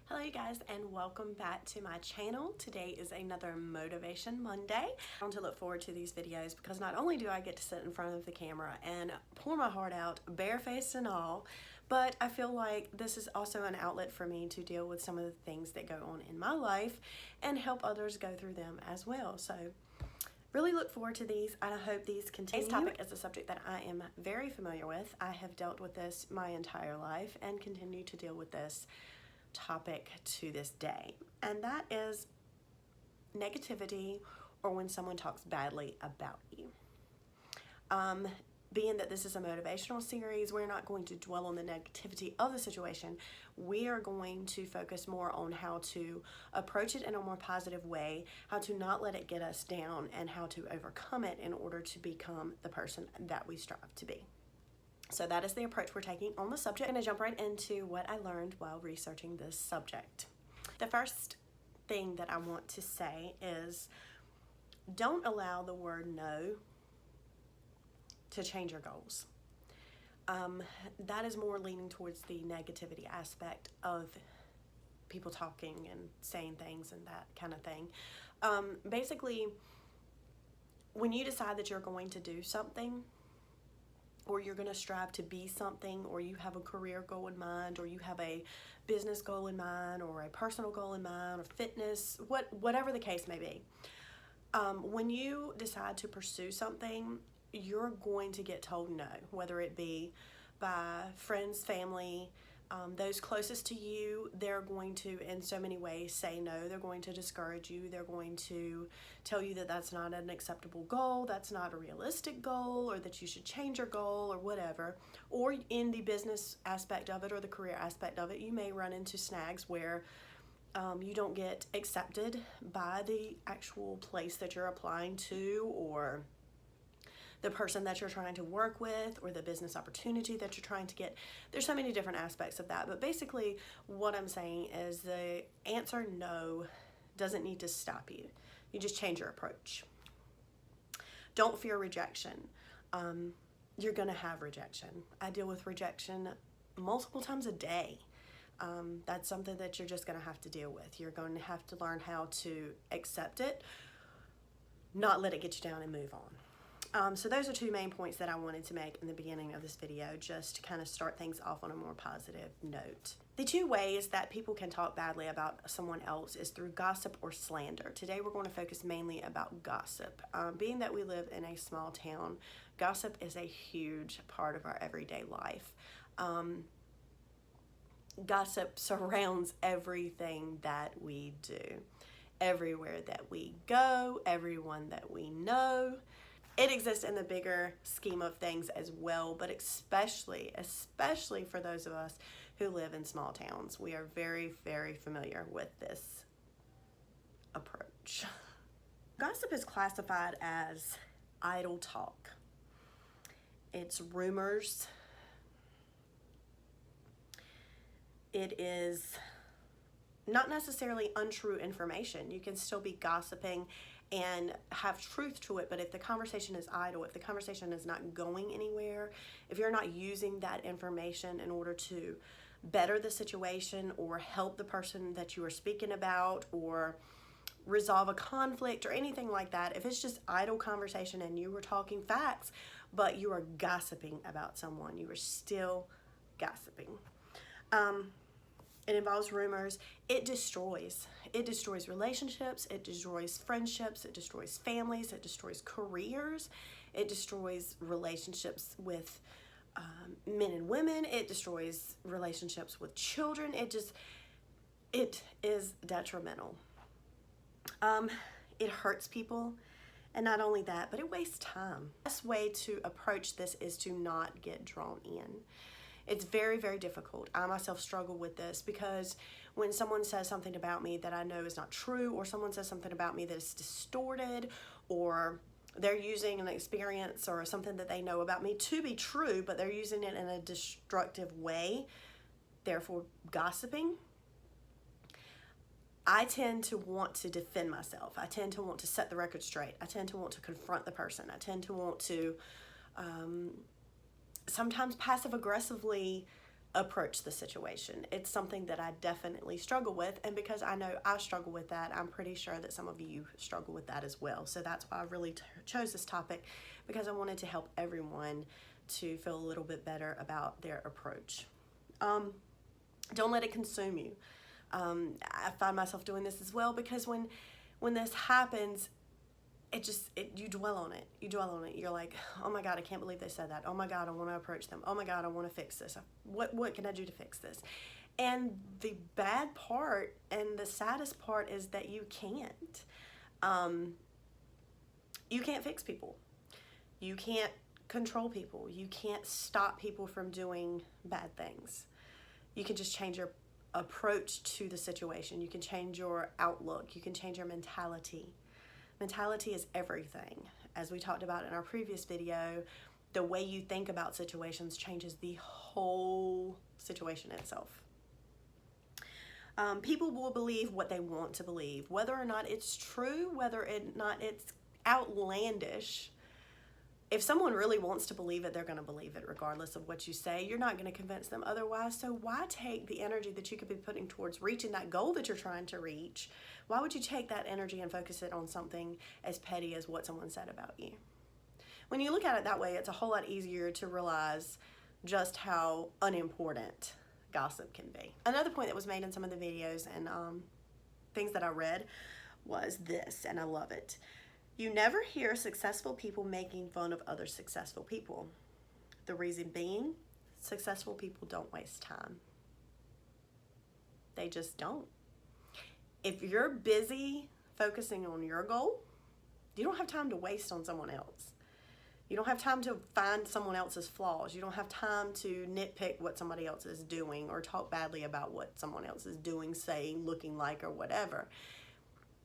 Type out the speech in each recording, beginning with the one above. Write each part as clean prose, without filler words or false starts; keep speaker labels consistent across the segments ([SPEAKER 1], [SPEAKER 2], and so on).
[SPEAKER 1] Hello you guys, and welcome back to my channel. Today is another Motivation Monday. I want to look forward to these videos because not only do I get to sit in front of the camera and pour my heart out, barefaced and all, but I feel like this is also an outlet for me to deal with some of the things that go on in my life and help others go through them as well. So really look forward to these. I hope these continue. Today's topic is a subject that I am very familiar with. I have dealt with this my entire life and continue to deal with this topic to this day, and that is negativity, or when someone talks badly about you. Being that this is a motivational series, we're not going to dwell on the negativity of the situation. We are going to focus more on how to approach it in a more positive way, how to not let it get us down, and how to overcome it in order to become the person that we strive to be. So that is the approach we're taking on the subject. I'm going to jump right into what I learned while researching this subject. The first thing that I want to say is don't allow the word no to change your goals. That is more leaning towards the negativity aspect of people talking and saying things and that kind of thing. Basically, when you decide that you're going to do something, or you're going to strive to be something, or you have a career goal in mind, or you have a business goal in mind, or a personal goal in mind, or fitness, whatever the case may be. When you decide to pursue something, you're going to get told no, whether it be by friends, family, those closest to you. They're going to, in so many ways, say no. They're going to discourage you. They're going to tell you that that's not an acceptable goal, that's not a realistic goal, or that you should change your goal, or whatever. Or in the business aspect of it, or the career aspect of it, you may run into snags where you don't get accepted by the actual place that you're applying to, or the person that you're trying to work with, or the business opportunity that you're trying to get. There's so many different aspects of that, but basically what I'm saying is the answer no doesn't need to stop you. You just change your approach. Don't fear rejection. You're gonna have rejection. I deal with rejection multiple times a day. That's something that you're just gonna have to deal with. You're going to have to learn how to accept it, not let it get you down, and move on. So those are two main points that I wanted to make in the beginning of this video, just to kind of start things off on a more positive note. The two ways that people can talk badly about someone else is through gossip or slander. Today we're going to focus mainly about gossip. Being that we live in a small town, gossip is a huge part of our everyday life. Gossip surrounds everything that we do. Everywhere that we go, everyone that we know. It exists in the bigger scheme of things as well, but especially for those of us who live in small towns, we are very, very familiar with this approach. Gossip is classified as idle talk. It's rumors. It is not necessarily untrue information. You can still be gossiping and have truth to it, but if the conversation is idle, if the conversation is not going anywhere, if you're not using that information in order to better the situation or help the person that you are speaking about or resolve a conflict or anything like that, if it's just idle conversation and you were talking facts but you are gossiping about someone, you are still gossiping. It involves rumors. It destroys relationships, it destroys friendships, it destroys families, it destroys careers, it destroys relationships with men and women, it destroys relationships with children. It is detrimental. It hurts people, and not only that, but it wastes time. The best way to approach this is to not get drawn in. It's very, very difficult. I myself struggle with this because when someone says something about me that I know is not true, or someone says something about me that is distorted, or they're using an experience or something that they know about me to be true, but they're using it in a destructive way, therefore gossiping, I tend to want to defend myself. I tend to want to set the record straight. I tend to want to confront the person. I tend to want to sometimes passive aggressively approach the situation. It's something that I definitely struggle with, and because I know I struggle with that, I'm pretty sure that some of you struggle with that as well. So that's why I really chose this topic, because I wanted to help everyone to feel a little bit better about their approach. Don't let it consume you. I find myself doing this as well, because when this happens, you dwell on it. You're like, oh my God, I can't believe they said that. Oh my God, I want to approach them. Oh my God, I want to fix this. What can I do to fix this? And the bad part and the saddest part is that you can't. You can't fix people. You can't control people. You can't stop people from doing bad things. You can just change your approach to the situation. You can change your outlook. You can change your mentality. Mentality is everything. As we talked about in our previous video, the way you think about situations changes the whole situation itself. People will believe what they want to believe, whether or not it's true, whether or not it's outlandish. If someone really wants to believe it, they're going to believe it regardless of what you say. You're not going to convince them otherwise. So why take the energy that you could be putting towards reaching that goal that you're trying to reach? Why would you take that energy and focus it on something as petty as what someone said about you? When you look at it that way, it's a whole lot easier to realize just how unimportant gossip can be. Another point that was made in some of the videos and things that I read was this, and I love it. You never hear successful people making fun of other successful people. The reason being, successful people don't waste time. They just don't. If you're busy focusing on your goal, you don't have time to waste on someone else. You don't have time to find someone else's flaws. You don't have time to nitpick what somebody else is doing or talk badly about what someone else is doing, saying, looking like, or whatever.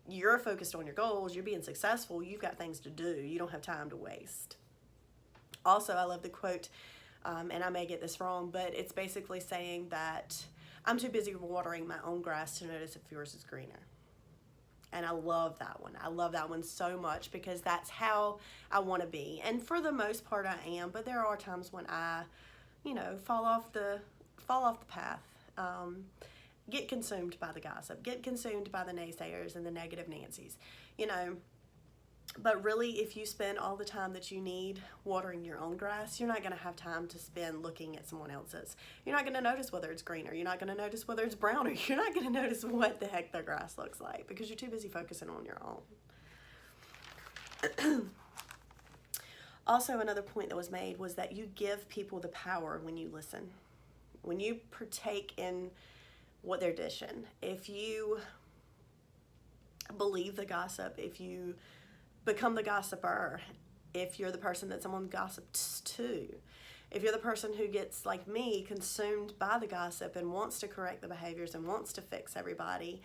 [SPEAKER 1] You're focused on your goals, you're being successful, you've got things to do, you don't have time to waste. Also, I love the quote, and I may get this wrong, but it's basically saying that I'm too busy watering my own grass to notice if yours is greener. And I love that one. I love that one so much, because that's how I want to be. And for the most part I am, but there are times when I, fall off the path. Get consumed by the gossip, get consumed by the naysayers and the negative Nancys, but really, if you spend all the time that you need watering your own grass, you're not going to have time to spend looking at someone else's. You're not going to notice whether it's greener. You're not going to notice whether it's browner. You're not going to notice what the heck their grass looks like, because you're too busy focusing on your own. Also, another point that was made was that you give people the power when you listen, when you partake in what they're dishing. If you believe the gossip, if you become the gossiper, if you're the person that someone gossips to, if you're the person who gets, like me, consumed by the gossip and wants to correct the behaviors and wants to fix everybody,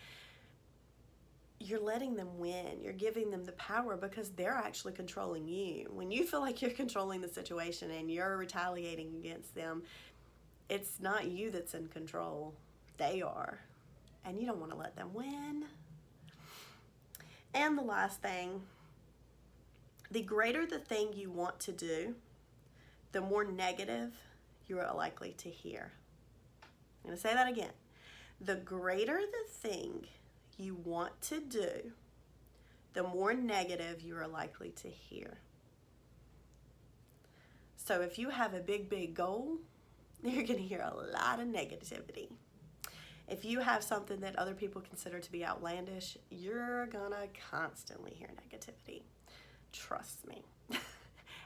[SPEAKER 1] you're letting them win. You're giving them the power, because they're actually controlling you. When you feel like you're controlling the situation and you're retaliating against them, it's not you that's in control. They are, and you don't want to let them win. And the last thing, the greater the thing you want to do, the more negative you are likely to hear. I'm going to say that again. The greater the thing you want to do, the more negative you are likely to hear. So if you have a big goal, you're going to hear a lot of negativity. If you have something that other people consider to be outlandish, you're gonna constantly hear negativity. Trust me.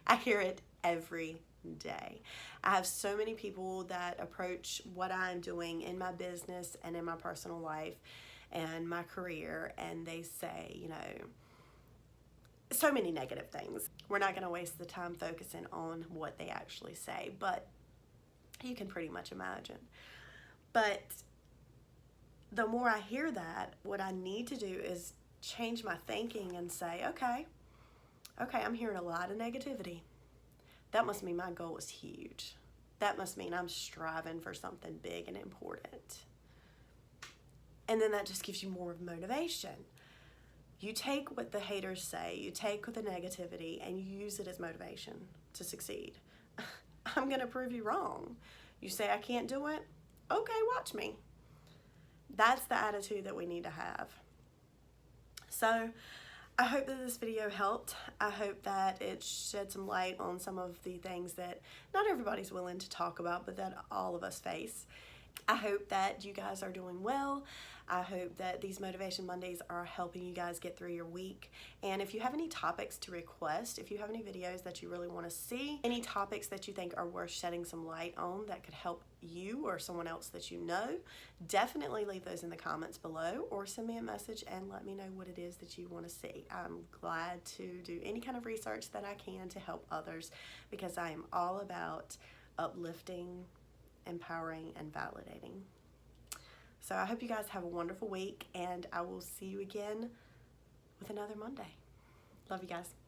[SPEAKER 1] I hear it every day. I have so many people that approach what I'm doing in my business and in my personal life and my career, and they say, so many negative things. We're not gonna waste the time focusing on what they actually say, but you can pretty much imagine. But the more I hear that, what I need to do is change my thinking and say, okay, I'm hearing a lot of negativity. That must mean my goal is huge. That must mean I'm striving for something big and important. And then that just gives you more motivation. You take what the haters say, you take the negativity, and you use it as motivation to succeed. I'm going to prove you wrong. You say I can't do it? Okay, watch me. That's the attitude that we need to have. So I hope that this video helped. I hope that it shed some light on some of the things that not everybody's willing to talk about, but that all of us face. I hope that you guys are doing well. I hope that these Motivation Mondays are helping you guys get through your week. And if you have any topics to request, if you have any videos that you really want to see, any topics that you think are worth shedding some light on that could help you or someone else that you know, definitely leave those in the comments below or send me a message and let me know what it is that you want to see. I'm glad to do any kind of research that I can to help others, because I am all about uplifting, empowering, and validating. So I hope you guys have a wonderful week, and I will see you again with another Monday. Love you guys.